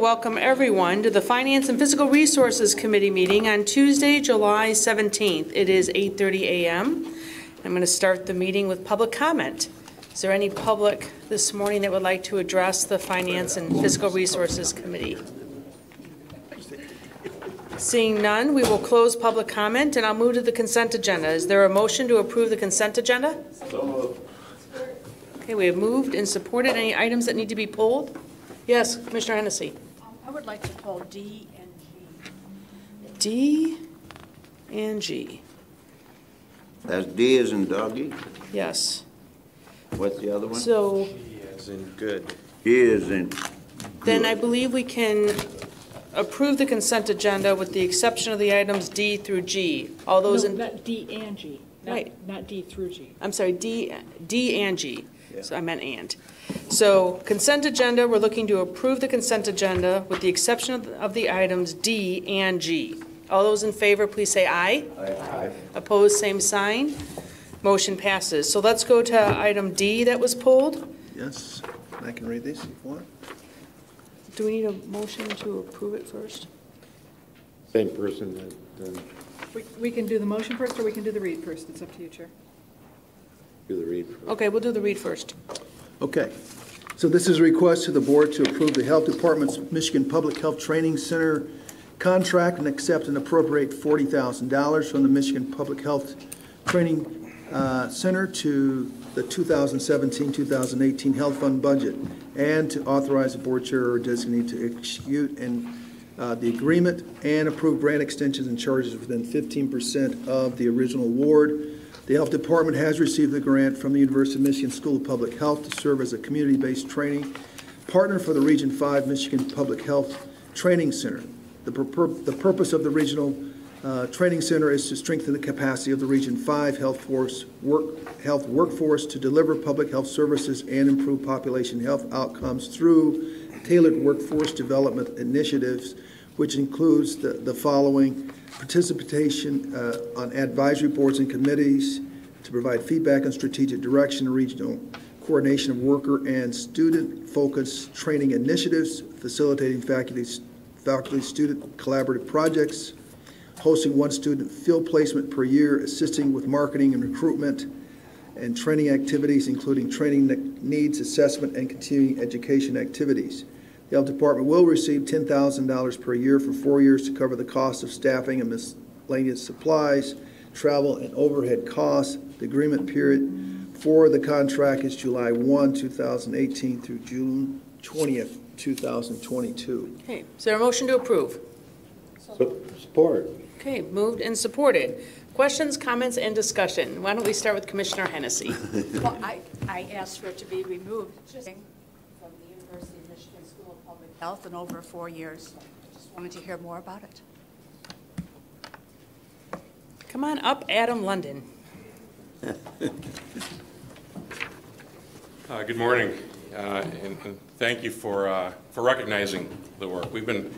welcome everyone to the Finance and Physical Resources Committee meeting on Tuesday, July 17th. It is 8:30 a.m. I'm going to start the meeting with public comment. Is there any public this morning that would like to address the Finance and Physical Resources Committee? Seeing none, we will close public comment and I'll move to the consent agenda. Is there a motion to approve the consent agenda? So moved. Okay, we have moved and supported. Any items that need to be pulled? Yes, Commissioner Hennessy. I would like to pull D and G. D and G. That's D as in doggy. Yes. What's the other one? So G as in good. G as in then I believe we can approve the consent agenda with the exception of the items D through G. All those No, in, not D and G. Right. Not D through G. I'm sorry, D and G. Yeah. So I meant and. So consent agenda, we're looking to approve the consent agenda with the exception of the items D and G. All those in favor, please say aye. Aye. Opposed, same sign. Motion passes. So let's go to item D that was pulled. Yes, I can read these if you want. Do we need a motion to approve it first? Same person that We can do the motion first, or we can do the read first. It's up to you, Chair. do the read. Okay, we'll do the read first. Okay, so this is a request to the board to approve the Health Department's Michigan Public Health Training Center contract and accept and appropriate $40,000 from the Michigan Public Health Training Center to the 2017-2018 Health Fund budget, and to authorize the board chair or designee to execute the agreement and approve grant extensions and charges within 15% of the original award. The Health Department has received the grant from the University of Michigan School of Public Health to serve as a community-based training partner for the Region 5 Michigan Public Health Training Center. The purpose of the Regional Training Center is to strengthen the capacity of the Region 5 health workforce to deliver public health services and improve population health outcomes through tailored workforce development initiatives, which includes the following: participation on advisory boards and committees to provide feedback on strategic direction, regional coordination of worker and student-focused training initiatives, facilitating faculty-student collaborative projects, hosting one student field placement per year, assisting with marketing and recruitment and training activities, including training needs assessment and continuing education activities. The Health Department will receive $10,000 per year for 4 years to cover the cost of staffing and miscellaneous supplies, travel, and overhead costs. The agreement period for the contract is July 1, 2018 through June 20th, 2022. Okay, is there a motion to approve? Support. Okay, moved and supported. Questions, comments, and discussion. Why don't we start with Commissioner Hennessy? Well, I asked for it to be removed from the University of Michigan School of Public Health in over 4 years. Just wanted to hear more about it. Come on up, Adam London. Good morning, and thank you for recognizing the work. We've been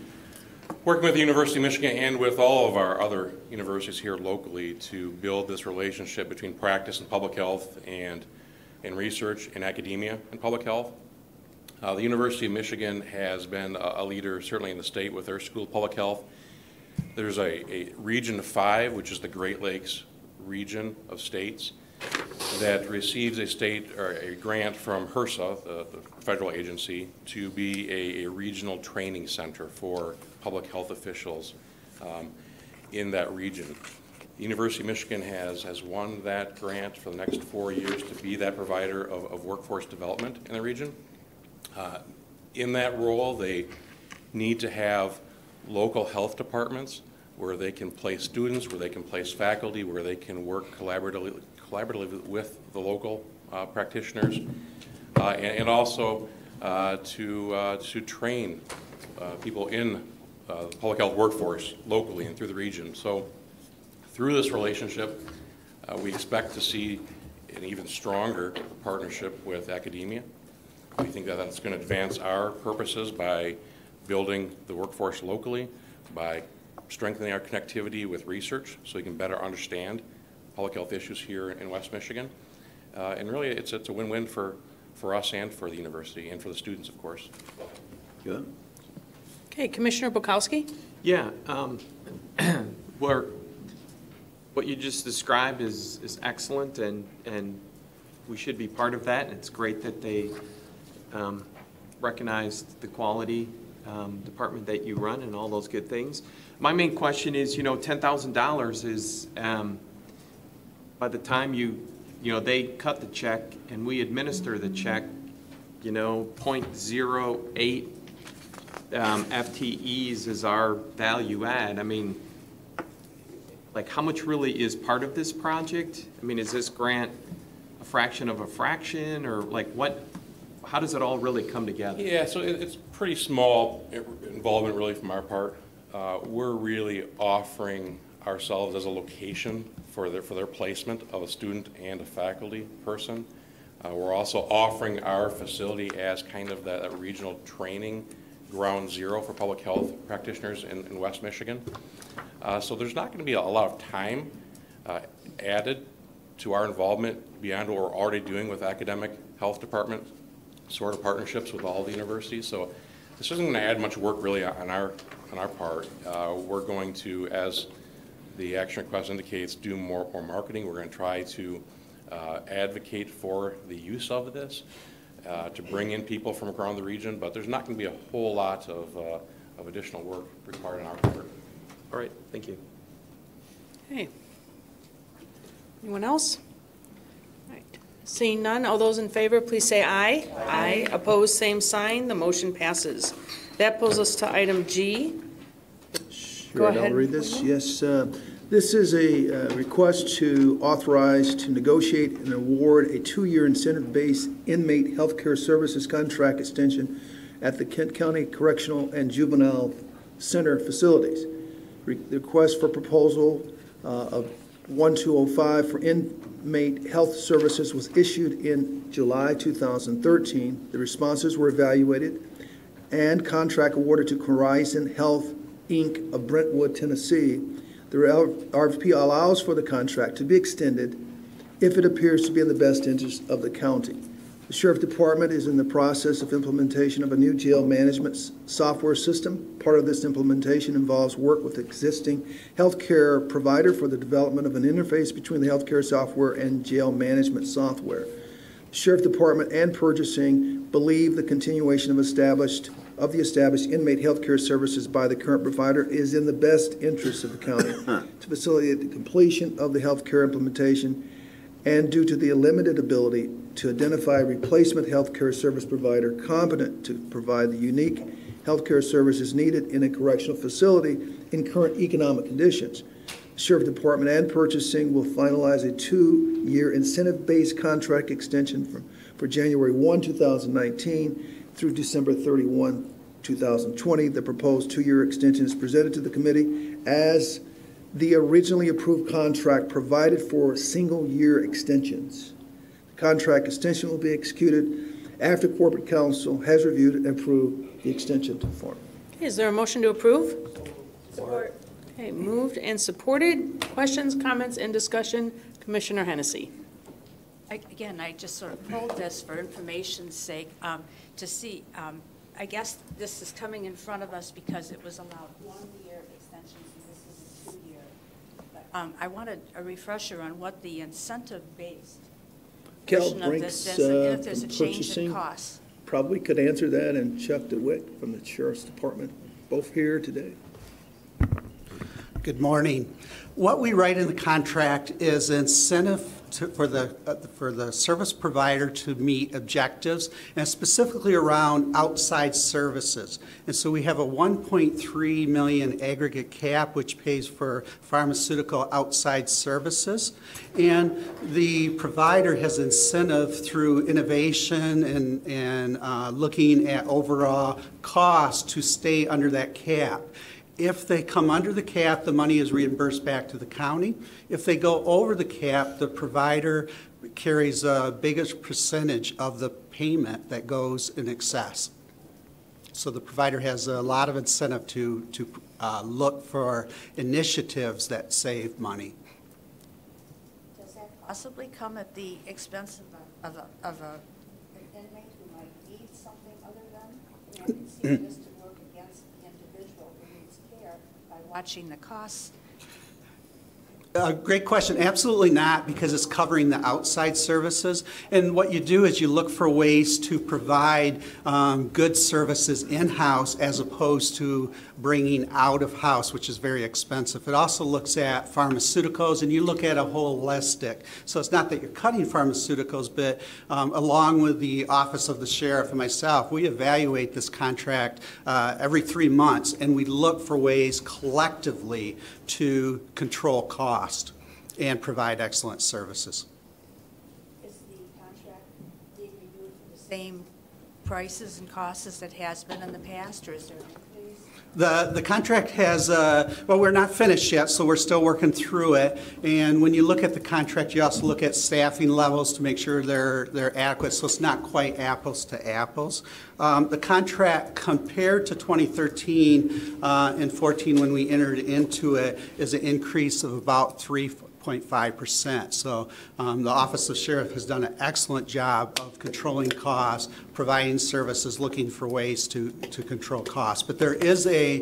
working with the University of Michigan and with all of our other universities here locally to build this relationship between practice and public health and research and academia and public health. The University of Michigan has been a leader certainly in the state with their School of Public Health. There's a Region 5, which is the Great Lakes region of states, that receives a grant from HRSA, the federal agency, to be a regional training center for public health officials in that region. The University of Michigan has won that grant for the next 4 years to be that provider of workforce development in the region. In that role, they need to have local health departments where they can place students, where they can place faculty, where they can work collaboratively with the local practitioners, and also to train people in the public health workforce locally and through the region. So through this relationship, we expect to see an even stronger partnership with academia. We think that that's going to advance our purposes by building the workforce locally, by strengthening our connectivity with research so we can better understand public health issues here in West Michigan. And really, it's a win-win for us and for the university and for the students, of course. Good. Okay, Commissioner Bukowski? Yeah, what you just described is excellent, and we should be part of that. It's great that they recognized the quality department that you run and all those good things. My main question is, $10,000 is, by the time they cut the check and we administer the check, 0.08 FTEs is our value add. I mean, like, how much really is part of this project? I mean, is this grant a fraction of a fraction, or like how does it all really come together? Yeah, so it's pretty small involvement really from our part. We're really offering ourselves as a location for their placement of a student and a faculty person. We're also offering our facility as kind of that regional training ground zero for public health practitioners in West Michigan. So there's not going to be a lot of time added to our involvement beyond what we're already doing with academic health department sort of partnerships with all the universities. So this isn't going to add much work really on our part. We're going to, as the action request indicates, do more marketing. We're going to try to advocate for the use of this, to bring in people from around the region, but there's not going to be a whole lot of additional work required on our part. All right, thank you. Okay. Anyone else? All right. Seeing none, all those in favor, please say aye. Aye. Opposed, same sign. The motion passes. That pulls us to item G. Go ahead. I'll read this. Yes, this is a request to authorize to negotiate and award a 2-year incentive-based inmate healthcare services contract extension at the Kent County Correctional and Juvenile Center facilities. The request for proposal of 1205 for inmate health services was issued in July 2013. The responses were evaluated and contract awarded to Horizon Health, Inc. of Brentwood, Tennessee. The RFP allows for the contract to be extended if it appears to be in the best interest of the county. The Sheriff Department is in the process of implementation of a new jail management software system. Part of this implementation involves work with existing healthcare provider for the development of an interface between the healthcare software and jail management software. The Sheriff Department and purchasing believe the continuation of the established inmate healthcare services by the current provider is in the best interest of the county to facilitate the completion of the healthcare implementation, and due to the limited ability to identify a replacement healthcare service provider competent to provide the unique healthcare services needed in a correctional facility in current economic conditions. The Sheriff Department and purchasing will finalize a 2-year incentive-based contract extension for January 1, 2019 through December 31, 2020. The proposed 2-year extension is presented to the committee as the originally approved contract provided for single-year extensions. The contract extension will be executed after Corporate Counsel has reviewed and approved the extension to form. Okay, is there a motion to approve? Support. Okay, moved and supported. Questions, comments, and discussion? Commissioner Hennessy. Again, I just sort of pulled this for information's sake to see. I guess this is coming in front of us because it was allowed 1-year extensions, and this is a 2-year. But I wanted a refresher on what the incentive-based Cal portion of Brinks this is, and if there's a from change in purchasing costs. probably could answer that, and Chuck DeWitt from the Sheriff's Department, both here today. Good morning. What we write in the contract is incentive for the service provider to meet objectives, and specifically around outside services. And so we have a $1.3 million aggregate cap, which pays for pharmaceutical outside services. And the provider has incentive through innovation and looking at overall cost to stay under that cap. If they come under the cap, the money is reimbursed back to the county. If they go over the cap, the provider carries the biggest percentage of the payment that goes in excess. So the provider has a lot of incentive to look for initiatives that save money. Does that possibly come at the expense of an inmate who might need something other than? I can see this to work against the individual. watching the costs? Great question. Absolutely not, because it's covering the outside services. And what you do is you look for ways to provide good services in-house as opposed to bringing out-of-house, which is very expensive. It also looks at pharmaceuticals, and you look at a holistic. So it's not that you're cutting pharmaceuticals, but along with the Office of the Sheriff and myself, we evaluate this contract every 3 months, and we look for ways collectively to control cost and provide excellent services. Is the contract being renewed for the same prices and costs as it has been in the past, or is there an increase? The contract has, well, we're not finished yet, so we're still working through it. And when you look at the contract, you also look at staffing levels to make sure they're adequate, so it's not quite apples to apples. The contract compared to 2013 and 14 when we entered into it is an increase of about 3.5%. So the Office of Sheriff has done an excellent job of controlling costs, providing services, looking for ways to control costs. But there is a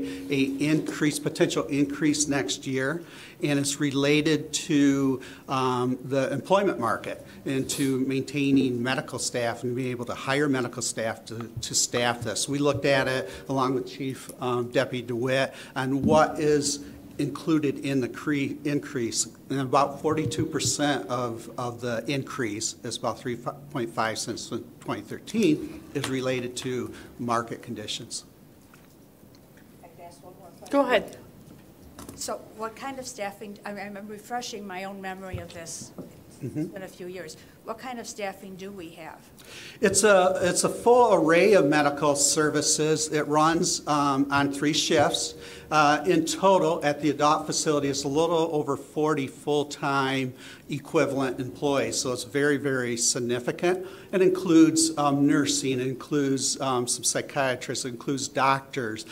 potential increase next year, and it's related to the employment market and to maintaining medical staff and being able to hire medical staff to staff this. We looked at it along with Chief Deputy DeWitt on what is included in the increase, and about 42% of the increase is about 3.5 since 2013 is related to market conditions. I can ask one more question. Go ahead. So what kind of staffing, I'm refreshing my own memory of this. It's been a few years. What kind of staffing do we have? It's a full array of medical services. It runs on 3 shifts. In total, at the adult facility, it's a little over 40 full-time equivalent employees, so it's very, very significant. It includes nursing, it includes some psychiatrists, it includes doctors,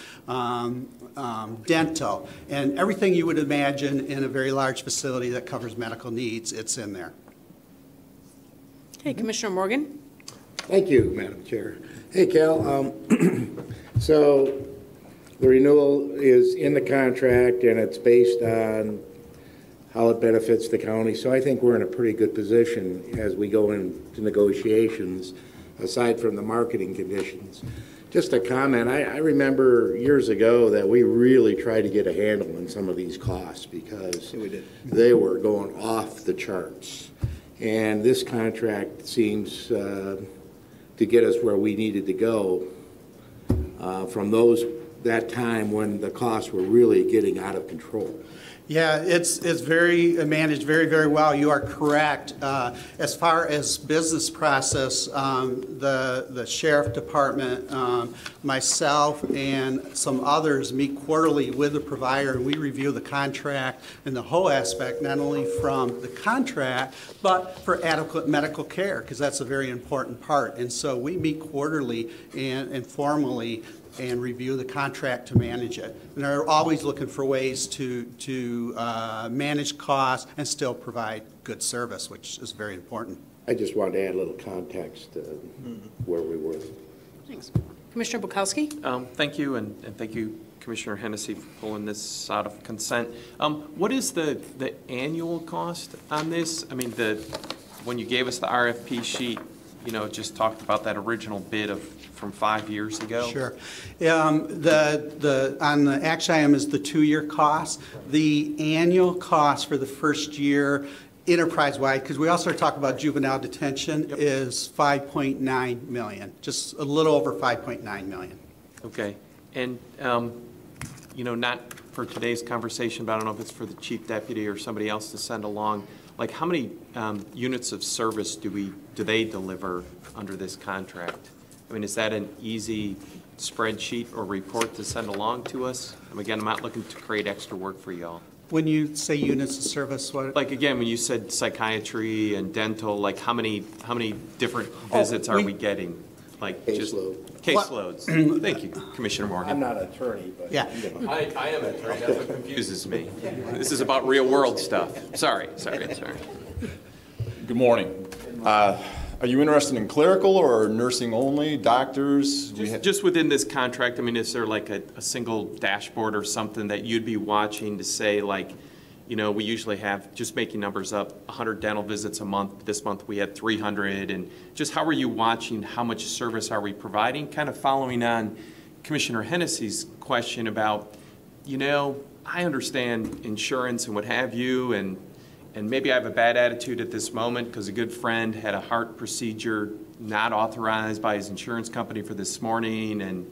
dental, and everything you would imagine in a very large facility that covers medical needs, it's in there. Okay, Commissioner Morgan? Thank you, Madam Chair. Hey, Cal. So the renewal is in the contract, and it's based on how it benefits the county. So I think we're in a pretty good position as we go into negotiations, aside from the marketing conditions. Just a comment, I remember years ago that we really tried to get a handle on some of these costs because they were going off the charts. And this contract seems to get us where we needed to go from that time when the costs were really getting out of control. Yeah, it's very managed very, very well. You are correct. As far as business process, the Sheriff Department, myself, and some others meet quarterly with the provider, and we review the contract and the whole aspect, not only from the contract, but for adequate medical care, because that's a very important part. And so we meet quarterly and informally and review the contract to manage it. And they're always looking for ways to manage costs and still provide good service, which is very important. I just wanted to add a little context to where we were. Thanks. Commissioner Bukowski? Thank you, and thank you, Commissioner Hennessy, for pulling this out of consent. What is the annual cost on this? I mean, when you gave us the RFP sheet, you know, it just talked about that original bid from 5 years ago. Sure. On the action item is the 2-year cost. The annual cost for the first year, enterprise-wide, because we also talk about juvenile detention, is $5.9 million, just a little over $5.9 million. Okay. And, you know, not for today's conversation, but I don't know if it's for the chief deputy or somebody else to send along, like how many units of service do they deliver under this contract? I mean, is that an easy spreadsheet or report to send along to us? And again, I'm not looking to create extra work for y'all. When you say units of service, what? Like again, when you said psychiatry and dental, like how many different visits are we getting? Like caseloads. Thank you, Commissioner Morgan. I'm not an attorney, but Yeah. I am an attorney. That's what confuses me. This is about real world stuff. Sorry. Good morning. Are you interested in clerical or nursing only, doctors? Just within this contract, I mean, is there like a single dashboard or something that you'd be watching to say, like, you know, we usually have, just making numbers up, 100 dental visits a month. This month we had 300. And just how are you watching, how much service are we providing? Kind of following on Commissioner Hennessy's question about, you know, I understand insurance and what have you, and maybe I have a bad attitude at this moment because a good friend had a heart procedure not authorized by his insurance company for this morning, and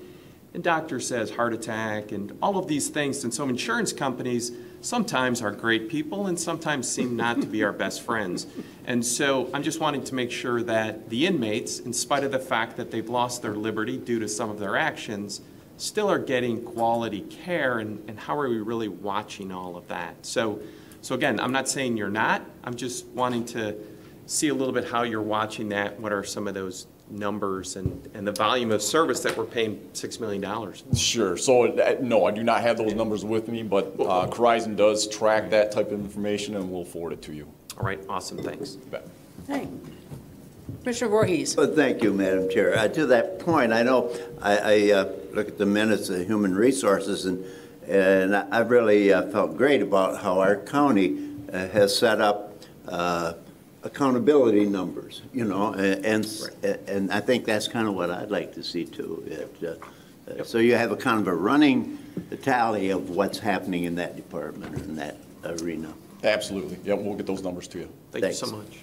doctor says heart attack, and all of these things. And so insurance companies sometimes are great people and sometimes seem not to be our best friends. And so I'm just wanting to make sure that the inmates, in spite of the fact that they've lost their liberty due to some of their actions, still are getting quality care, and how are we really watching all of that? So again, I'm not saying you're not. I'm just wanting to see a little bit how you're watching that. What are some of those numbers and the volume of service that we're paying $6 million? Sure. So, no, I do not have those numbers with me, but Corizon does track that type of information, and we'll forward it to you. All right, awesome, thanks. You bet. Hey. Commissioner Voorhees. Well, thank you, Madam Chair. To that point, I know I look at the minutes of Human Resources, and I really felt great about how our county has set up accountability numbers, you know, and I think that's kind of what I'd like to see too. So you have a kind of a running tally of what's happening in that department or in that arena. Absolutely. Yep, we'll get those numbers to you. Thanks so much.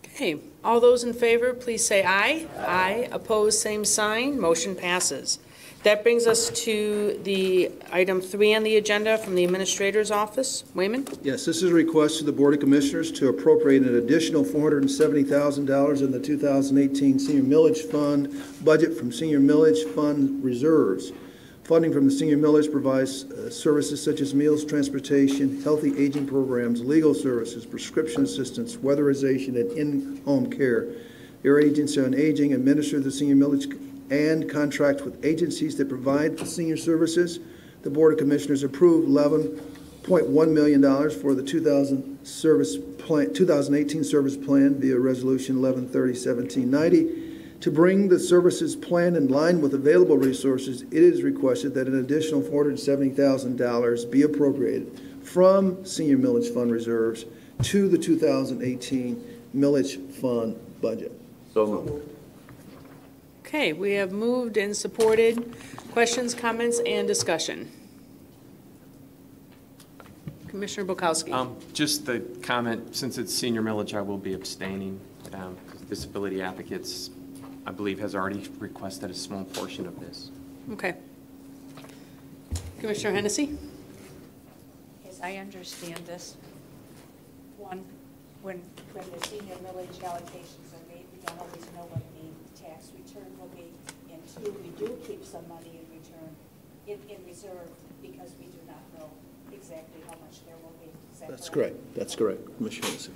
Okay, all those in favor, please say aye. Aye. Opposed, same sign. Motion passes. That brings us to the item 3 on the agenda from the Administrator's Office. Wayman? Yes, this is a request to the Board of Commissioners to appropriate an additional $470,000 in the 2018 Senior Millage Fund budget from Senior Millage Fund reserves. Funding from the Senior Millage provides services such as meals, transportation, healthy aging programs, legal services, prescription assistance, weatherization, and in-home care. Your Agency on Aging administers the Senior Millage and contract with agencies that provide senior services. The Board of Commissioners approved $11.1 million for the 2018 service plan via Resolution 1130-1790. To bring the services plan in line with available resources, it is requested that an additional $470,000 be appropriated from Senior Millage Fund reserves to the 2018 Millage Fund budget. So moved. Okay, we have moved and supported. Questions, comments, and discussion. Commissioner Bukowski. Just the comment, since it's senior millage, I will be abstaining. Disability Advocates, I believe, has already requested a small portion of this. Okay. Commissioner Hennessy? As I understand this, one, when the senior millage allocations are made, we don't always know what the tax return will be. And two, we do keep some money in return, in reserve, because we do not know exactly how much there will be. Is that That's correct? correct. That's correct, Commissioner Hennessy.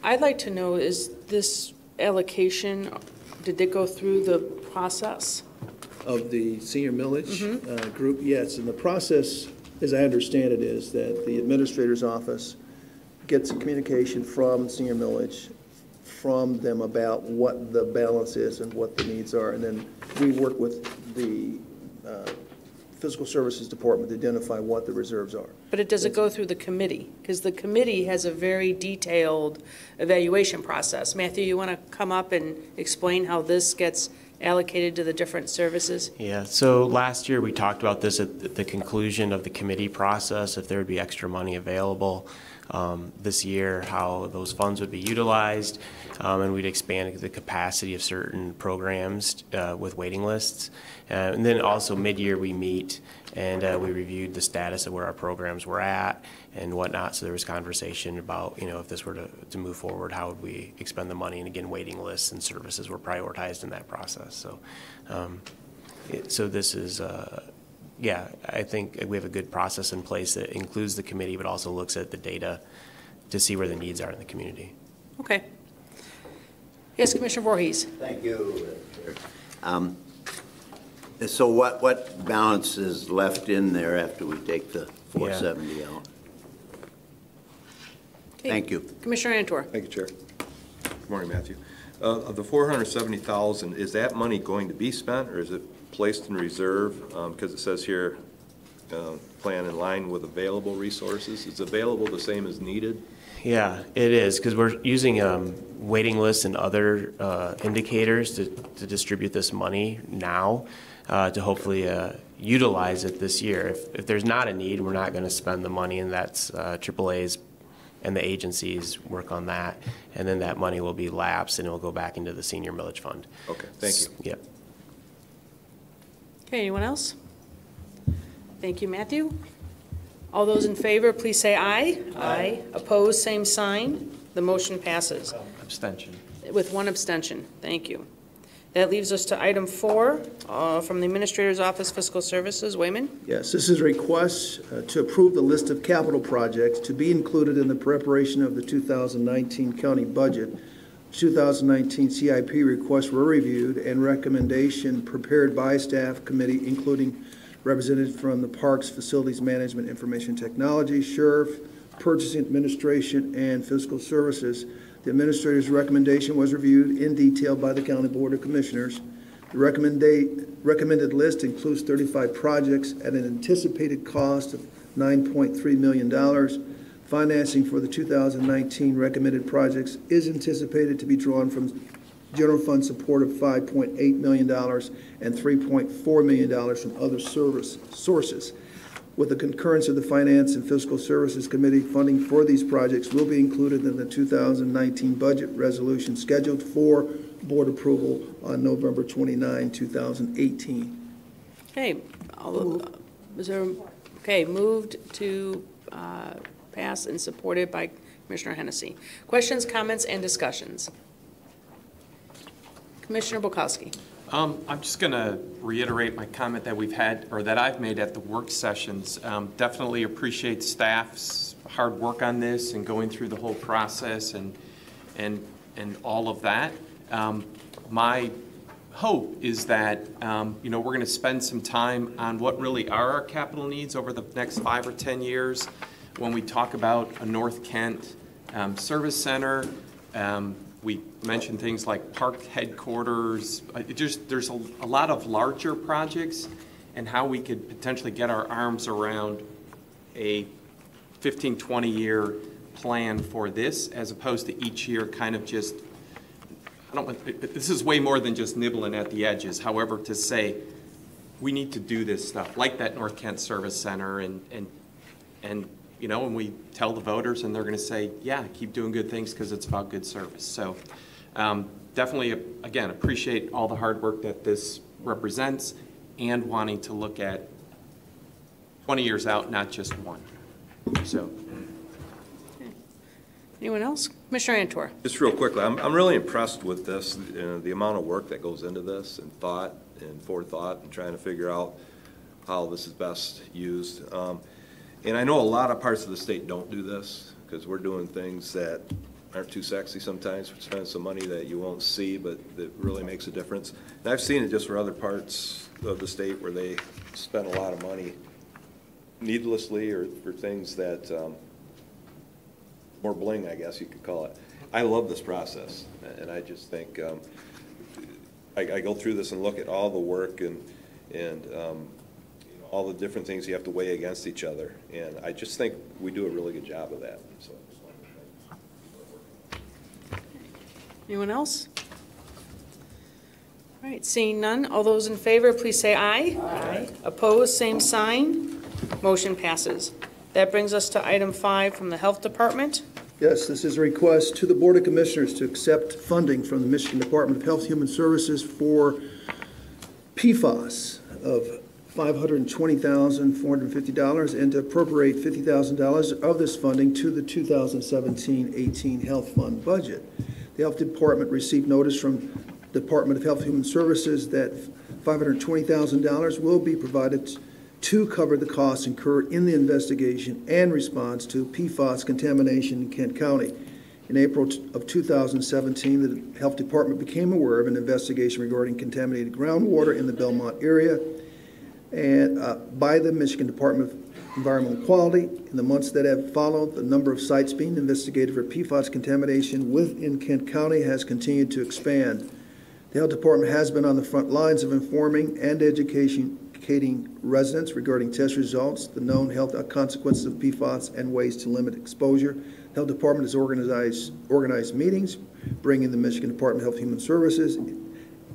I'd like to know, is this allocation, did they go through the process? Of the senior millage group, yes. And the process, as I understand it, is that the administrator's office gets a communication from senior millage, from them about what the balance is and what the needs are. And then we work with the Physical Services Department to identify what the reserves are. But does it go through the committee? Because the committee has a very detailed evaluation process. Matthew, you want to come up and explain how this gets allocated to the different services? Yeah, so last year we talked about this at the conclusion of the committee process, if there would be extra money available. This year, how those funds would be utilized, and we'd expand the capacity of certain programs with waiting lists. And then also mid-year we meet and we reviewed the status of where our programs were at and whatnot. So there was conversation about, if this were to move forward, how would we expend the money? And again, waiting lists and services were prioritized in that process. So, so this is, yeah, I think we have a good process in place that includes the committee, but also looks at the data to see where the needs are in the community. Okay. Yes, Commissioner Voorhees. Thank you, Chair. So what balance is left in there after we take the 470 out? Thank you. Commissioner Antor. Thank you, Chair. Good morning, Matthew. Of the $470,000, is that money going to be spent, or is it placed in reserve? Because it says here, plan in line with available resources. Is available the same as needed? Yeah, it is, because we're using waiting lists and other indicators to distribute this money now to hopefully utilize it this year. If there's not a need, we're not going to spend the money, and that's AAA's and the agencies work on that, and then that money will be lapsed and it will go back into the senior millage fund. Okay, thank you. Yep. Okay, anyone else? Thank you, Matthew. All those in favor, please say aye. Aye. Opposed, same sign. The motion passes Abstention. with one abstention. Thank you. That leaves us to item 4 from the Administrator's Office, Fiscal Services. Wayman? Yes, this is a request to approve the list of capital projects to be included in the preparation of the 2019 county budget. 2019 CIP requests were reviewed and recommendation prepared by staff committee, including representatives from the Parks, Facilities Management, Information Technology, Sheriff, Purchasing Administration, and Fiscal Services. The administrator's recommendation was reviewed in detail by the County Board of Commissioners. The recommended list includes 35 projects at an anticipated cost of $9.3 million. Financing for the 2019 recommended projects is anticipated to be drawn from general fund support of $5.8 million and $3.4 million from other sources. With the concurrence of the Finance and Fiscal Services Committee, funding for these projects will be included in the 2019 budget resolution scheduled for board approval on November 29, 2018. Okay. Moved to pass and supported by Commissioner Hennessy. Questions, comments, and discussions? Commissioner Bukowski. I'm just going to reiterate my comment that we've had, or that I've made at the work sessions. Definitely appreciate staff's hard work on this and going through the whole process and all of that. My hope is that we're going to spend some time on what really are our capital needs over the next 5 or 10 years. When we talk about a North Kent service center, we mentioned things like park headquarters. There's a lot of larger projects, and how we could potentially get our arms around a 15, 20-year plan for this, as opposed to each year kind of just, this is way more than just nibbling at the edges. However, to say, we need to do this stuff, like that North Kent Service Center, and when we tell the voters, and they're going to say, yeah, keep doing good things because it's about good service. So definitely, again, appreciate all the hard work that this represents, and wanting to look at 20 years out, not just one. So. Anyone else? Commissioner Antor. Just real quickly, I'm really impressed with this, the amount of work that goes into this, and thought and forethought, and trying to figure out how this is best used. And I know a lot of parts of the state don't do this, because we're doing things that aren't too sexy sometimes. We're spending some money that you won't see, but that really makes a difference. And I've seen it just for other parts of the state where they spend a lot of money needlessly, or for things that, more bling, I guess you could call it. I love this process, and I just think, I go through this and look at all the work and all the different things you have to weigh against each other. And I just think we do a really good job of that. So. Anyone else? All right, seeing none, all those in favor, please say aye. Aye. Opposed, same sign. Motion passes. That brings us to item 5 from the Health Department. Yes, this is a request to the Board of Commissioners to accept funding from the Michigan Department of Health and Human Services for PFAS of $520,450, and to appropriate $50,000 of this funding to the 2017-18 Health Fund budget. The Health Department received notice from the Department of Health and Human Services that $520,000 will be provided to cover the costs incurred in the investigation and response to PFAS contamination in Kent County. In April of 2017, the Health Department became aware of an investigation regarding contaminated groundwater in the Belmont area. and by the Michigan Department of Environmental Quality. In the months that have followed, the number of sites being investigated for PFAS contamination within Kent County has continued to expand. The Health Department has been on the front lines of informing and educating residents regarding test results, the known health consequences of PFAS, and ways to limit exposure. The Health Department has organized meetings, bringing the Michigan Department of Health and Human Services,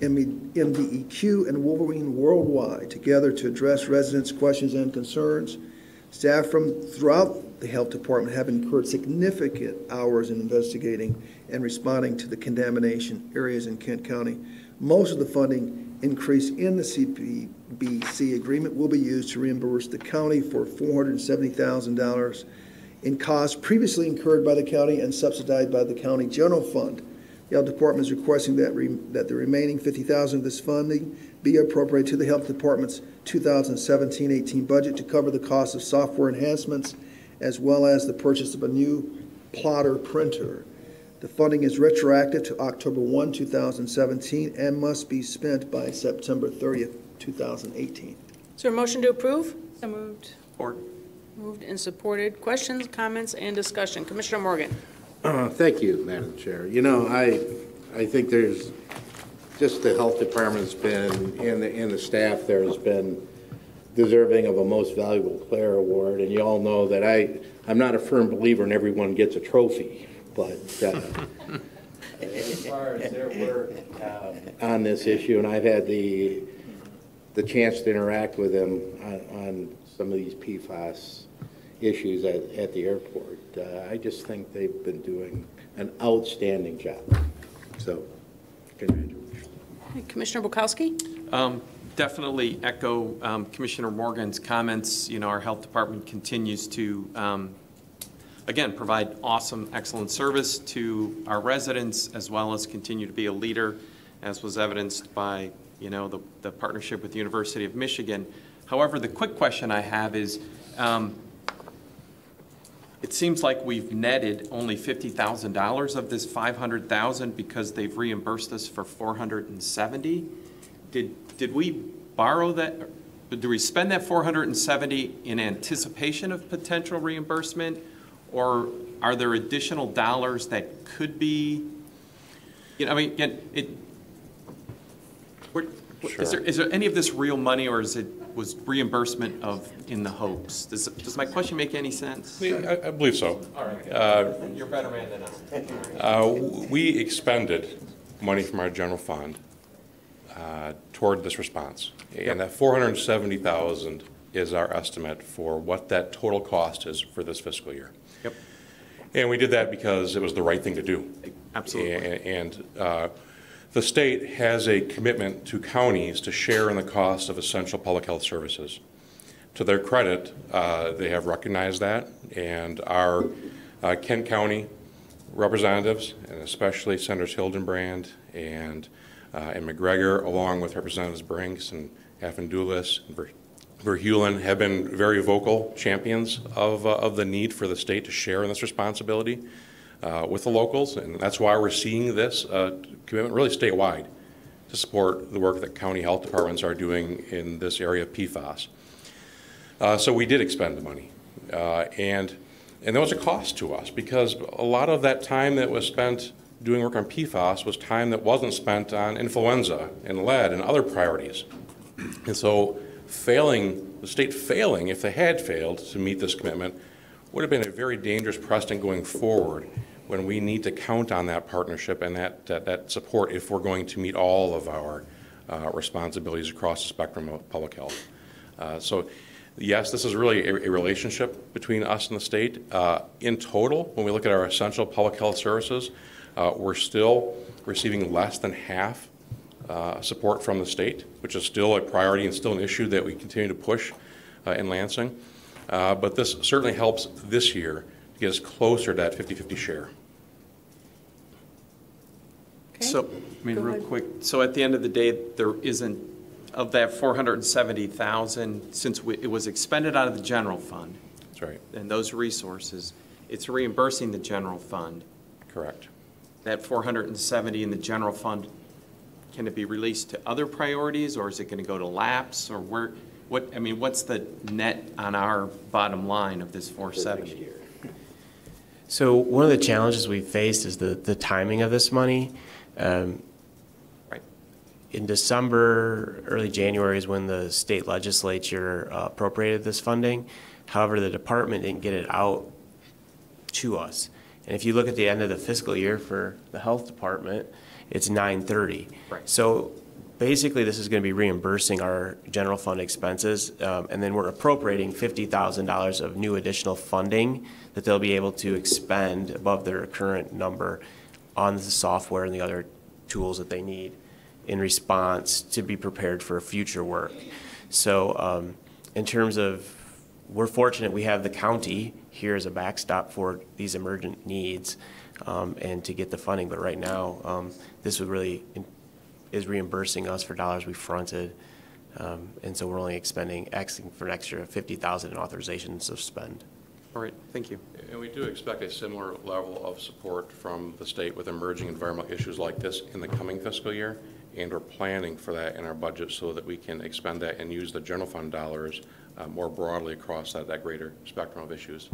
MDEQ, and Wolverine Worldwide together to address residents' questions and concerns. Staff from throughout the Health Department have incurred significant hours in investigating and responding to the contamination areas in Kent County. Most of the funding increase in the CPBC agreement will be used to reimburse the county for $470,000 in costs previously incurred by the county and subsidized by the county general fund. The Health Department is requesting that the remaining $50,000 of this funding be appropriated to the Health Department's 2017-18 budget to cover the cost of software enhancements as well as the purchase of a new plotter printer. The funding is retroactive to October 1, 2017 and must be spent by September 30th, 2018. Is there a motion to approve? So moved. Or Moved and supported. Questions, comments, and discussion. Commissioner Morgan. Thank you, Madam Chair. You know, I think there's, just the Health Department's been, and the staff there has been deserving of a Most Valuable Player Award, and you all know that I'm not a firm believer in everyone gets a trophy, but as far as their work on this issue, and I've had the chance to interact with them on some of these PFAS issues at the airport. I just think they've been doing an outstanding job. So, congratulations. Commissioner Bukowski? definitely echo Commissioner Morgan's comments. You know, our health department continues to, again, provide awesome, excellent service to our residents, as well as continue to be a leader, as was evidenced by, you know, the partnership with the University of Michigan. However, the quick question I have is, it seems like we've netted only $50,000 of this $500,000 because they've reimbursed us for $470,000. Did we borrow that? Did we spend that $470,000 in anticipation of potential reimbursement, or are there additional dollars that could be? You know, I mean, again, Sure. Is there any of this real money, or was reimbursement in the hopes? Does my question make any sense? I believe so. All right. You're a better man than I. We expended money from our general fund toward this response. And that $470,000 is our estimate for what that total cost is for this fiscal year. Yep. And we did that because it was the right thing to do. Absolutely. And the state has a commitment to counties to share in the cost of essential public health services. To their credit, they have recognized that, and our Kent County representatives, and especially Senators Hildenbrand and McGregor, along with Representatives Brinks and Affendulis and Verheulen, have been very vocal champions of the need for the state to share in this responsibility with the locals, and that's why we're seeing this commitment really statewide to support the work that county health departments are doing in this area of PFAS. So we did expend the money, and there was a cost to us because a lot of that time that was spent doing work on PFAS was time that wasn't spent on influenza and lead and other priorities. And so the state failing, if they had failed to meet this commitment, would have been a very dangerous precedent going forward when we need to count on that partnership and that support if we're going to meet all of our responsibilities across the spectrum of public health. So yes, this is really a relationship between us and the state. In total, when we look at our essential public health services, we're still receiving less than half support from the state, which is still a priority and still an issue that we continue to push in Lansing. But this certainly helps this year to get us closer to that 50-50 share. Okay. So, I mean, real quick, so at the end of the day, there isn't, of that $470,000, since it was expended out of the general fund. That's right. And those resources, it's reimbursing the general fund. Correct. That $470 in the general fund, can it be released to other priorities, or is it going to go to LAPS, or what's the net on our bottom line of this 470? So one of the challenges we faced is the timing of this money. Right. In December, early January is when the state legislature appropriated this funding. However, the department didn't get it out to us. And if you look at the end of the fiscal year for the health department, it's 9/30. Right. So basically, this is going to be reimbursing our general fund expenses, and then we're appropriating $50,000 of new additional funding that they'll be able to expend above their current number on the software and the other tools that they need in response to be prepared for future work. So in terms of, we're fortunate we have the county here as a backstop for these emergent needs and to get the funding. But right now, this would really is reimbursing us for dollars we fronted. And so we're only asking for an extra $50,000 in authorizations of spend. All right, thank you. And we do expect a similar level of support from the state with emerging environmental issues like this in the coming fiscal year. And we're planning for that in our budget so that we can expend that and use the general fund dollars more broadly across that greater spectrum of issues.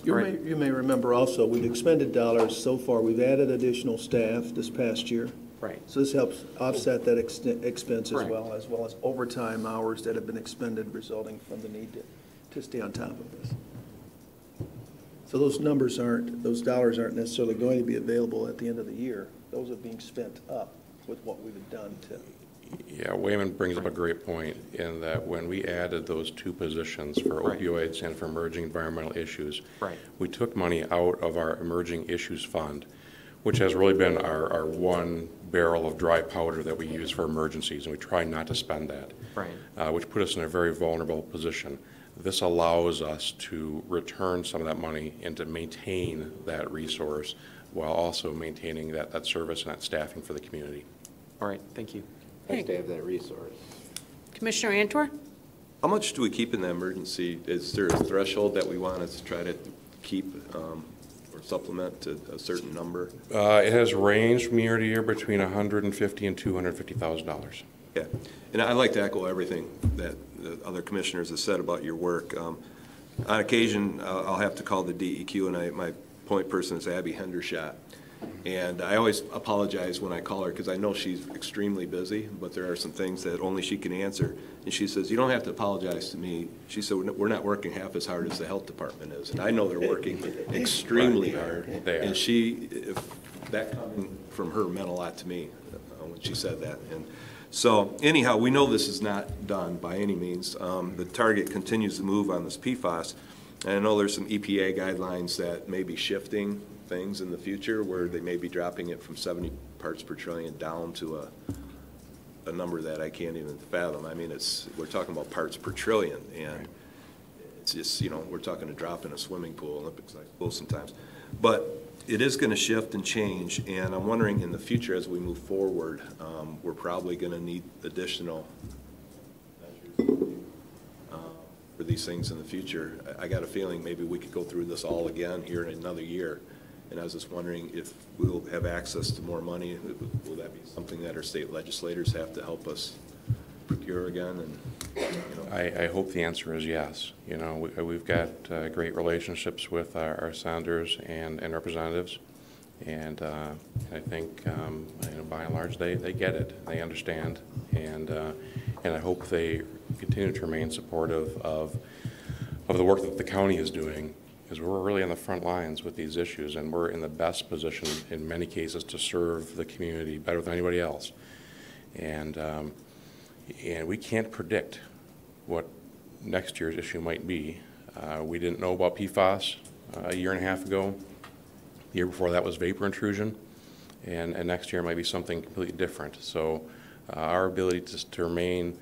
You may remember also, we've expended dollars so far. We've added additional staff this past year. Right. So this helps offset that expense Right. as well as overtime hours that have been expended resulting from the need to stay on top of this. So those dollars aren't necessarily going to be available at the end of the year. Those are being spent up with what we've done to. Yeah, Wayman brings up a great point in that when we added those two positions for Right. opioids and for emerging environmental issues, Right. we took money out of our emerging issues fund, which has really been our one barrel of dry powder that we use for emergencies, and we try not to spend that, Right. which put us in a very vulnerable position. This allows us to return some of that money and to maintain that resource while also maintaining that service and that staffing for the community. All right, thank you. Nice to have that resource. Commissioner Antor? How much do we keep in the emergency? Is there a threshold that we want to try to keep or supplement to a certain number? It has ranged from year to year between $150,000 and $250,000. Yeah, and I'd like to echo everything that the other commissioners have said about your work. On occasion, I'll have to call the DEQ, and my point person is Abby Hendershot. And I always apologize when I call her because I know she's extremely busy, but there are some things that only she can answer. And she says, you don't have to apologize to me. She said, we're not working half as hard as the health department is. And I know they're working extremely hard. They are. And that coming from her meant a lot to me when she said that. And so anyhow, we know this is not done by any means. The target continues to move on this PFAS. And I know there's some EPA guidelines that may be shifting things in the future where they may be dropping it from 70 parts per trillion down to a number that I can't even fathom. I mean, we're talking about parts per trillion, and it's just, we're talking a drop in a swimming pool, Olympics-like pool sometimes. But it is going to shift and change, and I'm wondering in the future as we move forward, we're probably going to need additional measures for these things in the future. I got a feeling maybe we could go through this all again here in another year. And I was just wondering if we'll have access to more money. Will that be something that our state legislators have to help us procure again? And I hope the answer is yes. We've got great relationships with our senators and representatives, and I think by and large they get it, they understand, and I hope they continue to remain supportive of the work that the county is doing. Because we're really on the front lines with these issues, and we're in the best position in many cases to serve the community better than anybody else. And we can't predict what next year's issue might be. We didn't know about PFAS a year and a half ago. The year before that was vapor intrusion, and next year might be something completely different. So our ability to remain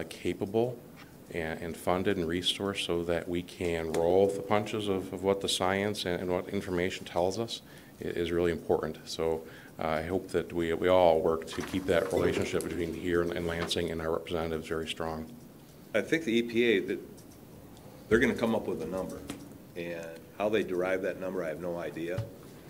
capable and funded and resourced so that we can roll the punches of what the science and what information tells us is really important. So I hope that we all work to keep that relationship between here and Lansing and our representatives very strong. I think the EPA, they're going to come up with a number, and how they derive that number, I have no idea.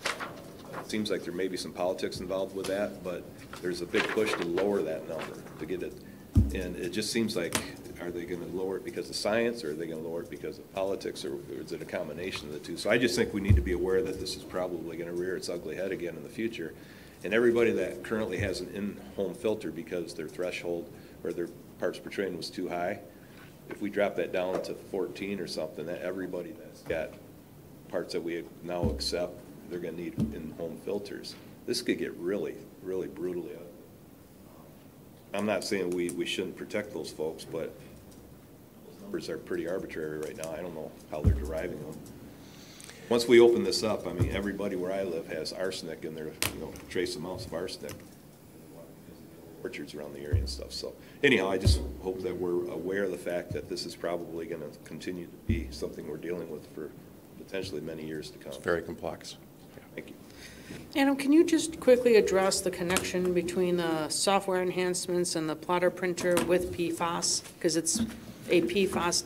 It seems like there may be some politics involved with that, but there's a big push to lower that number, to get it And it just seems like, are they going to lower it because of science, or are they going to lower it because of politics, or is it a combination of the two? So I just think we need to be aware that this is probably going to rear its ugly head again in the future. And everybody that currently has an in-home filter because their threshold or their parts per trillion was too high, if we drop that down to 14 or something, that everybody that's got parts that we now accept, they're going to need in-home filters. This could get really, really brutally ugly. I'm not saying we shouldn't protect those folks, but those numbers are pretty arbitrary right now. I don't know how they're deriving them. Once we open this up, I mean, everybody where I live has arsenic in their, trace amounts of arsenic. Orchards around the area and stuff. So anyhow, I just hope that we're aware of the fact that this is probably going to continue to be something we're dealing with for potentially many years to come. It's very complex. Thank you. Adam, can you just quickly address the connection between the software enhancements and the plotter printer with PFAS? Because it's a PFAS,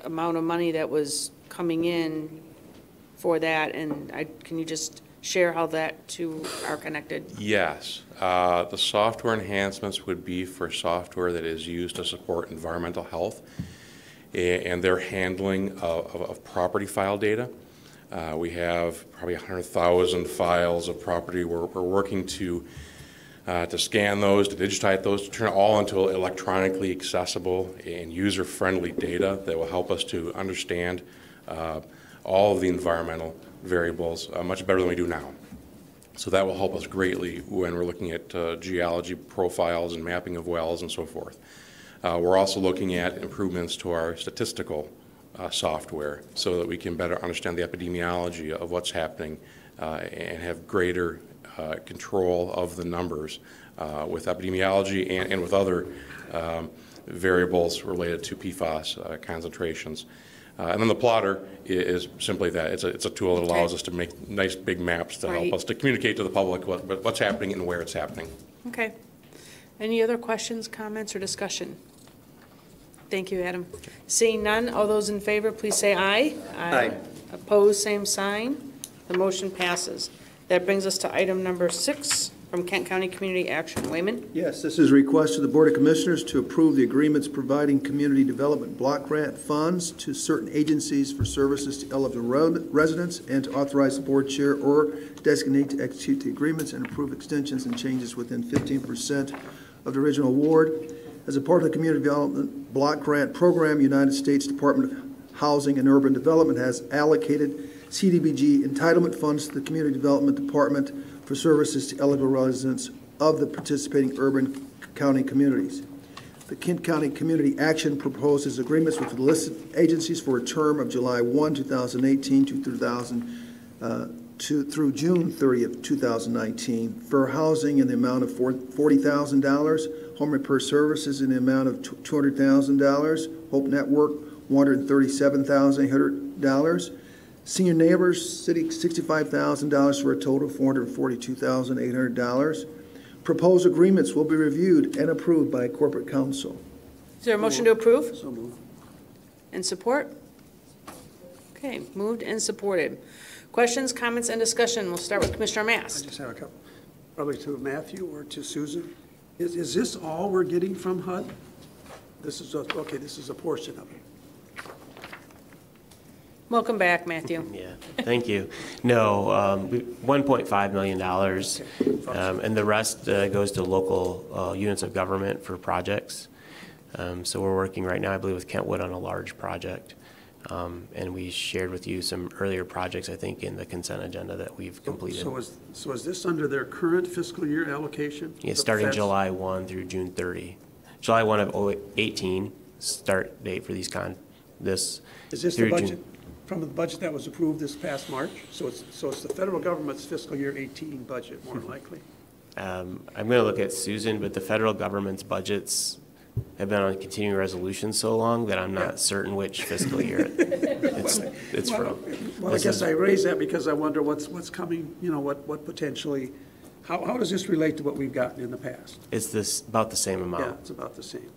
amount of money that was coming in for that, and can you just share how that two are connected? Yes. The software enhancements would be for software that is used to support environmental health and their handling of property file data. We have probably 100,000 files of property. We're working to scan those, to digitize those, to turn it all into electronically accessible and user-friendly data that will help us to understand all of the environmental variables much better than we do now. So that will help us greatly when we're looking at geology profiles and mapping of wells and so forth. We're also looking at improvements to our statistical software so that we can better understand the epidemiology of what's happening and have greater control of the numbers with epidemiology and with other variables related to PFAS concentrations. And then the plotter is simply that. It's a tool that allows us to make nice big maps to help us to communicate to the public what's happening and where it's happening. Okay. Any other questions, comments, or discussion? Thank you, Adam. Seeing none, all those in favor, please say aye. Aye. Opposed, same sign. The motion passes. That brings us to item number 6 from Kent County Community Action. Wayman? Yes, this is a request to the Board of Commissioners to approve the agreements providing community development block grant funds to certain agencies for services to eligible residents, and to authorize the board chair or designate to execute the agreements and approve extensions and changes within 15% of the original award. As a part of the Community Development Block Grant Program, United States Department of Housing and Urban Development has allocated CDBG entitlement funds to the Community Development Department for services to eligible residents of the participating urban county communities. The Kent County Community Action proposes agreements with the listed agencies for a term of July 1, 2018 through June 30th, 2019. For housing in the amount of $40,000, home repair services in the amount of $200,000, Hope Network $137,800, Senior Neighbors City $65,000 for a total of $442,800. Proposed agreements will be reviewed and approved by Corporate Council. Is there a motion to approve? So moved. And support? Okay, moved and supported. Questions, comments, and discussion. We'll start with Commissioner Mast. I just have a couple, probably to Matthew or to Susan. Is this all we're getting from HUD? This is, okay, this is a portion of it. Welcome back, Matthew. Yeah, thank you. No, $1.5 million, and the rest goes to local units of government for projects. So we're working right now, I believe, with Kentwood on a large project. And we shared with you some earlier projects, I think, in the consent agenda that we've completed. So is this under their current fiscal year allocation? Yeah, starting July 1 through June 30. July 1 of 2018, start date for these Is this the budget, from the budget that was approved this past March? So it's the federal government's fiscal year 18 budget, more than likely? I'm going to look at Susan, but the federal government's budgets have been on continuing resolution so long that I'm not certain which fiscal year it's from. Well, I guess I raise that because I wonder what's coming, what potentially, how does this relate to what we've gotten in the past? It's about the same amount. Yeah, it's about the same.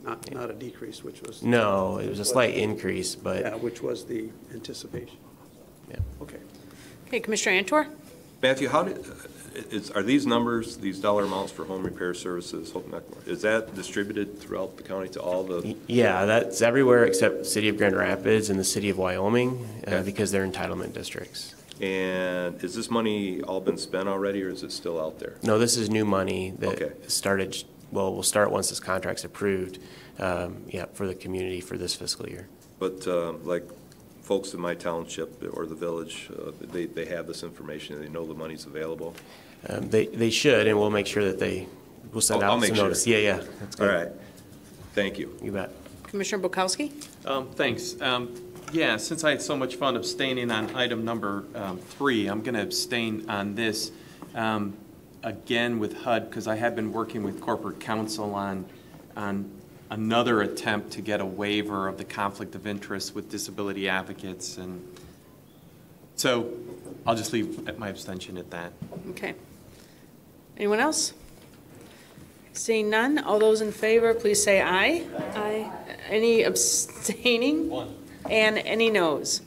Okay. Not a decrease, which was. No, it was a slight increase, but. Yeah, which was the anticipation. Yeah. Okay. Okay, Commissioner Antor? Matthew, are these numbers, these dollar amounts for home repair services, is that distributed throughout the county to all the? Yeah, that's everywhere except the city of Grand Rapids and the city of Wyoming, because they're entitlement districts. And is this money all been spent already, or is it still out there? No, this is new money that started, well, we'll start once this contract's approved, for the community for this fiscal year. But like folks in my township or the village, they have this information, and they know the money's available? They should, and we'll make sure that we'll send out some notice. Sure. Yeah, that's good. All right. Thank you. You bet. Commissioner Bukowski? Thanks. Yeah, since I had so much fun abstaining on item number 3, I'm going to abstain on this again with HUD, because I have been working with corporate counsel on another attempt to get a waiver of the conflict of interest with disability advocates, and so I'll just leave my abstention at that. Okay. Anyone else? Seeing none, all those in favor, please say aye. Aye. Any abstaining? One. And any noes?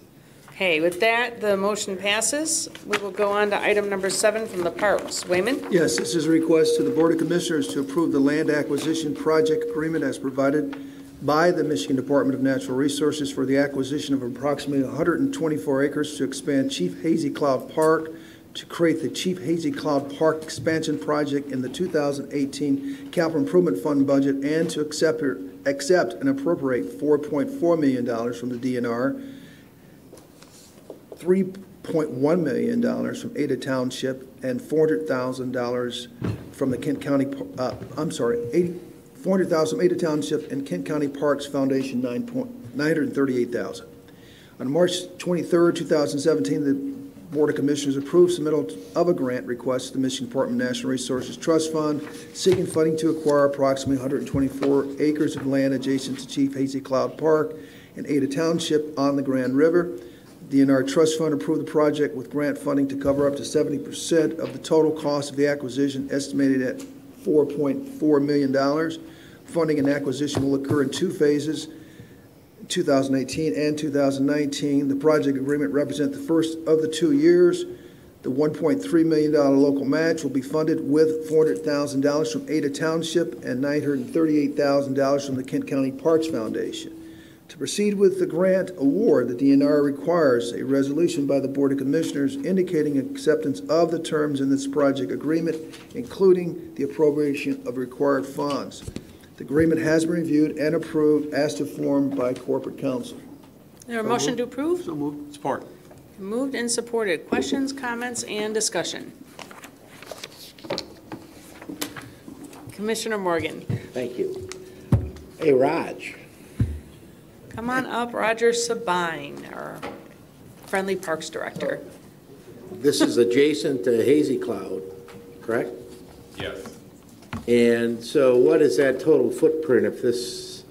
Okay, with that, the motion passes. We will go on to item number 7 from the Parks. Wayman? Yes, this is a request to the Board of Commissioners to approve the land acquisition project agreement as provided by the Michigan Department of Natural Resources for the acquisition of approximately 124 acres to expand Chief Hazy Cloud Park, to create the Chief Hazy Cloud Park expansion project in the 2018 capital improvement fund budget, and to accept and appropriate $4.4 million from the DNR, $3.1 million from Ada Township, and $400,000 from the Kent County, $400,000 from Ada Township and Kent County Parks Foundation, $938,000. On March 23rd, 2017, the Board of Commissioners approved submittal of a grant request to the Michigan Department of Natural Resources Trust Fund, seeking funding to acquire approximately 124 acres of land adjacent to Chief Hazy Cloud Park and Ada Township on the Grand River. The DNR Trust Fund approved the project with grant funding to cover up to 70% of the total cost of the acquisition, estimated at $4.4 million. Funding and acquisition will occur in 2 phases, 2018 and 2019. The project agreement represents the first of the 2 years. The $1.3 million local match will be funded with $400,000 from Ada Township and $938,000 from the Kent County Parks Foundation. To proceed with the grant award, the DNR requires a resolution by the Board of Commissioners indicating acceptance of the terms in this project agreement, including the appropriation of required funds. The agreement has been reviewed and approved as to form by corporate counsel. Is there a motion to approve? So moved. Support. Moved and supported. Questions, comments, and discussion? Commissioner Morgan. Thank you. Hey, Raj. Come on up, Roger Sabine, our friendly Parks Director. This is adjacent to Hazy Cloud, correct? Yes. And so what is that total footprint if this,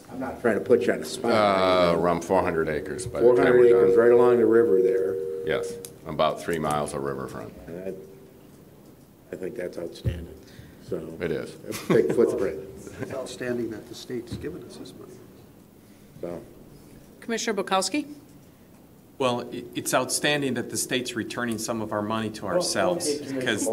I'm not trying to put you on the spot. Around 400 acres by the time 400 we're acres done. right along the river there. Yes, about 3 miles of riverfront. And I think that's outstanding. So It is. a big footprint. It's outstanding that the state's given us this money. So Commissioner Bukowski? Well, it's outstanding that the state's returning some of our money to ourselves, because,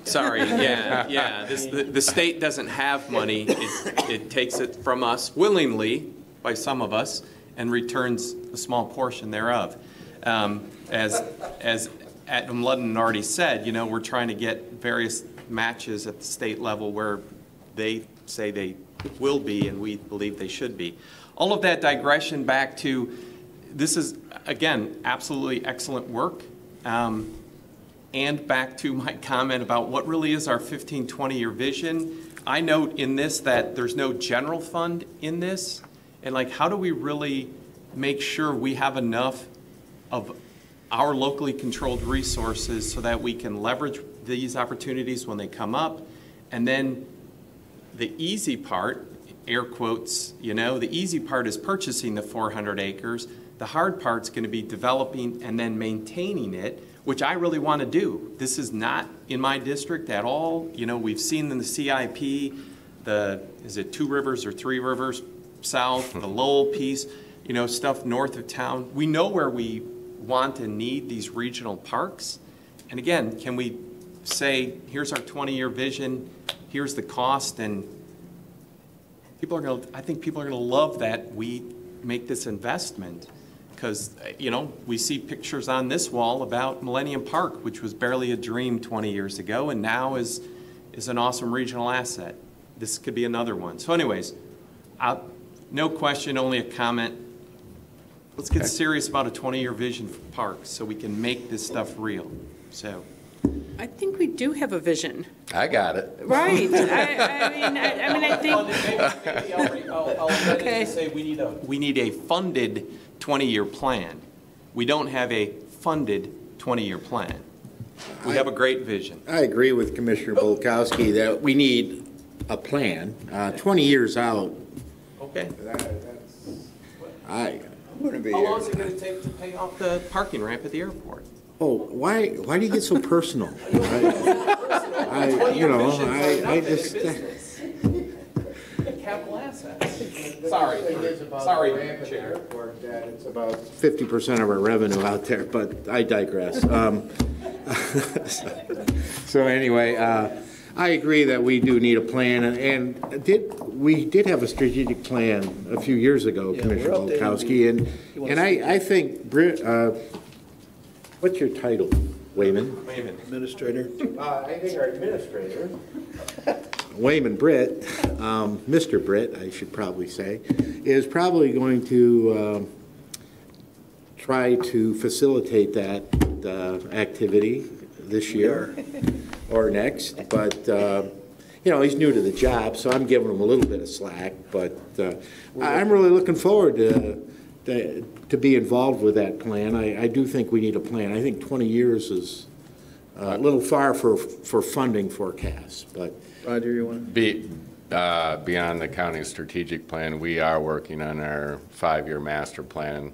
sorry, yeah, the state doesn't have money. It takes it from us willingly, by some of us, and returns a small portion thereof. As Adam Ludden already said, we're trying to get various matches at the state level where they say they will be, and we believe they should be. All of that digression back to, this is, again, absolutely excellent work. And back to my comment about what really is our 15, 20-year vision. I note in this that there's no general fund in this. And like, how do we really make sure we have enough of our locally controlled resources so that we can leverage these opportunities when they come up? And then the easy part, air quotes, the easy part is purchasing the 400 acres. The hard part's going to be developing and then maintaining it, which I really want to do. This is not in my district at all. We've seen in the CIP, is it 2 rivers or 3 rivers south, the Lowell piece, stuff north of town. We know where we want and need these regional parks, And again, can we say, here's our 20-year vision, here's the cost, and I think people are going to love that we make this investment. Because, you know, we see pictures on this wall about Millennium Park, which was barely a dream 20 years ago, and now is an awesome regional asset. This could be another one. So anyways, no question, only a comment. Let's get serious about a 20-year vision for parks so we can make this stuff real. So. I think we do have a vision. I got it. Right. I think. Maybe I'll amend it to say we need a funded 20-year plan. We don't have a funded 20-year plan. We have a great vision. I agree with Commissioner Bolkowski that we need a plan, 20 years out. Okay. How long is it going to take to pay off the parking ramp at the airport? Oh, why do you get so personal? I just. Capital assets. Sorry, Chair. It's about 50% of our revenue out there, but I digress. So anyway, I agree that we do need a plan, and we did have a strategic plan a few years ago, Commissioner Bolkowski, and I think Britt. What's your title, Wayman? Wayman. Administrator. I think our administrator, Wayman Britt, Mr. Britt, I should probably say, is probably going to try to facilitate that activity this year or next. But, you know, he's new to the job, so I'm giving him a little bit of slack. But I'm really looking forward to be involved with that plan. I do think we need a plan. I think 20 years is a little far for funding forecasts, but. Roger, you want Beyond the county strategic plan, we are working on our 5-year master plan,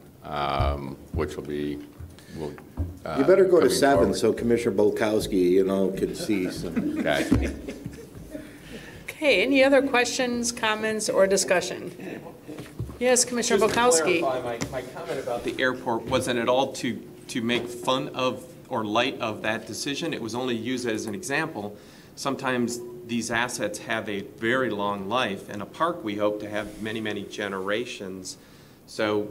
which will be. You better go to 7 forward. So Commissioner Bolkowski, can see some. Okay. Okay, any other questions, comments, or discussion? Yes, Commissioner Bolkowski. Just to clarify, my comment about the airport wasn't at all to make fun of or light of that decision. It was only used as an example. Sometimes these assets have a very long life, and a park we hope to have many, many generations. So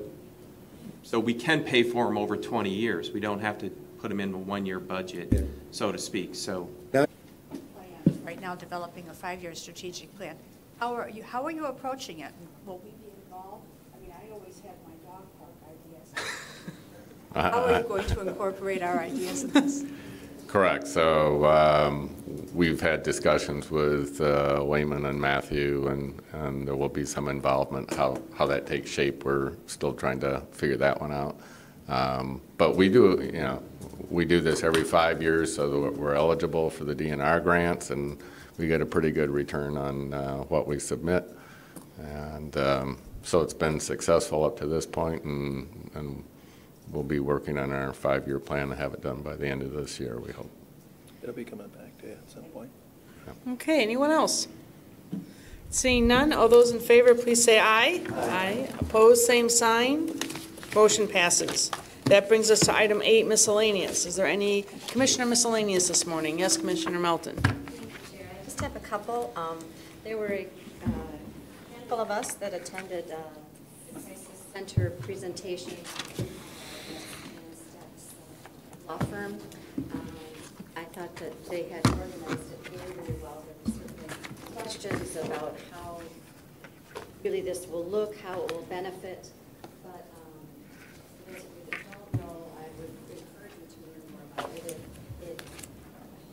we can pay for them over 20 years. We don't have to put them in a 1-year budget, so to speak. So right now developing a 5-year strategic plan. How are you approaching it? Will we be involved? I mean, I always have my dog park ideas. How are you going to incorporate our ideas in this? Correct. So we've had discussions with Wayman and Matthew, and there will be some involvement. How that takes shape, we're still trying to figure that one out. But we do this every 5 years, so that we're eligible for the DNR grants, and we get a pretty good return on what we submit. And so it's been successful up to this point, and we'll be working on our 5-year plan to have it done by the end of this year, we hope. It'll be coming back to you at some point. Okay, anyone else? Seeing none, all those in favor, please say aye. Aye. Opposed, same sign. Motion passes. That brings us to item 8, miscellaneous. Is there any Commissioner miscellaneous this morning? Yes, Commissioner Melton. I just have a couple. There were a handful of us that attended the Crisis Center presentation. Law firm. I thought that they had organized it very, very well. There were certainly questions about how really this will look, how it will benefit. But for those of you that don't know, I would encourage you to learn more about it. It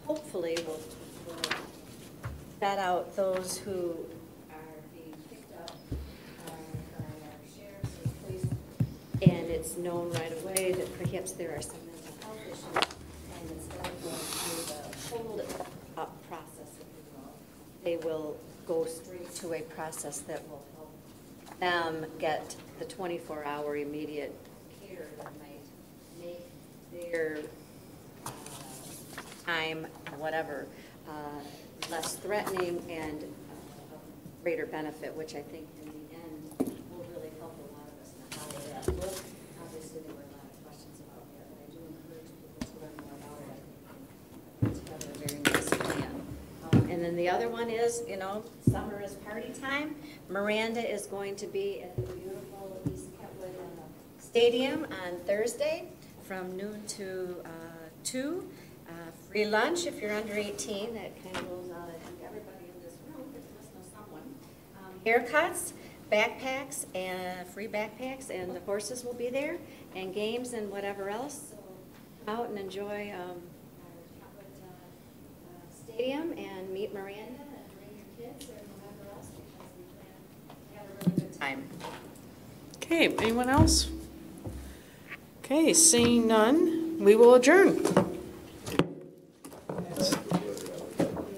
hopefully will vet out those who are being picked up by our sheriffs and police, and it's known right away that perhaps there are some mental health issues, and instead of going through the hold-up process, if you will, they will go straight to a process that will help them get the 24-hour immediate care that might make their time, whatever, less threatening and greater benefit, which I think in the end will really help a lot of us in how will that look. Obviously, there were a lot of questions about that, but I do encourage people to learn more about it. I think then the other one is, summer is party time. Miranda is going to be at the beautiful East Kentwood Stadium on Thursday from noon to 2. Free lunch if you're under 18. That kind of rolls out, I think, everybody in this room, but you must know someone. Haircuts, backpacks, and free backpacks, and the horses will be there, and games and whatever else. So come out and enjoy our Kentwood Stadium and meet Miranda and bring your kids or whoever else because we plan to have a really good time. Okay, anyone else? Okay, seeing none, we will adjourn.